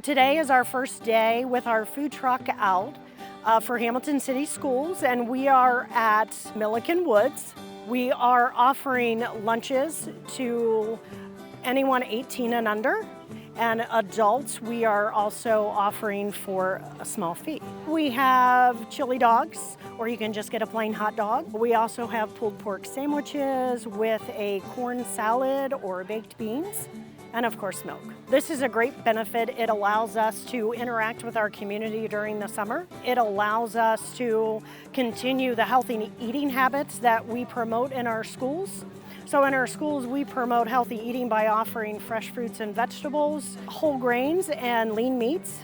today is our first day with our food truck out for Hamilton City Schools, and we are at Millikin Woods. We are offering lunches to anyone 18 and under, and adults we are also offering for a small fee. We have chili dogs, or you can just get a plain hot dog. We also have pulled pork sandwiches with a corn salad or baked beans, and of course milk. This is a great benefit. It allows us to interact with our community during the summer. It allows us to continue the healthy eating habits that we promote in our schools. So in our schools, we promote healthy eating by offering fresh fruits and vegetables, whole grains, and lean meats.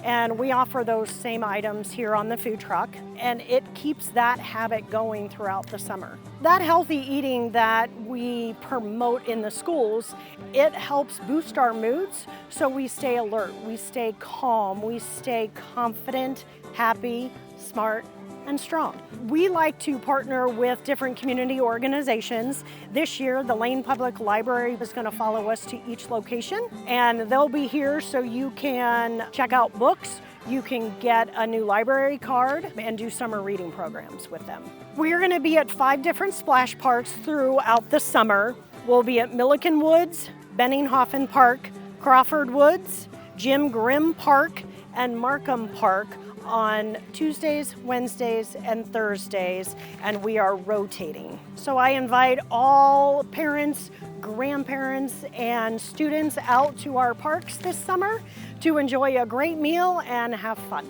And we offer those same items here on the food truck, and it keeps that habit going throughout the summer. That healthy eating that we promote in the schools, it helps boost our moods, so we stay alert, we stay calm, we stay confident, happy, smart, and strong. We like to partner with different community organizations. This year, the Lane Public Library is going to follow us to each location, and they'll be here so you can check out books, you can get a new library card, and do summer reading programs with them. We're going to be at 5 different splash parks throughout the summer. We'll be at Millikin Woods, Benninghofen Park, Crawford Woods, Grimm Park, and Marcum Park on Tuesdays, Wednesdays, and Thursdays, and we are rotating. So I invite all parents, grandparents, and students out to our parks this summer to enjoy a great meal and have fun.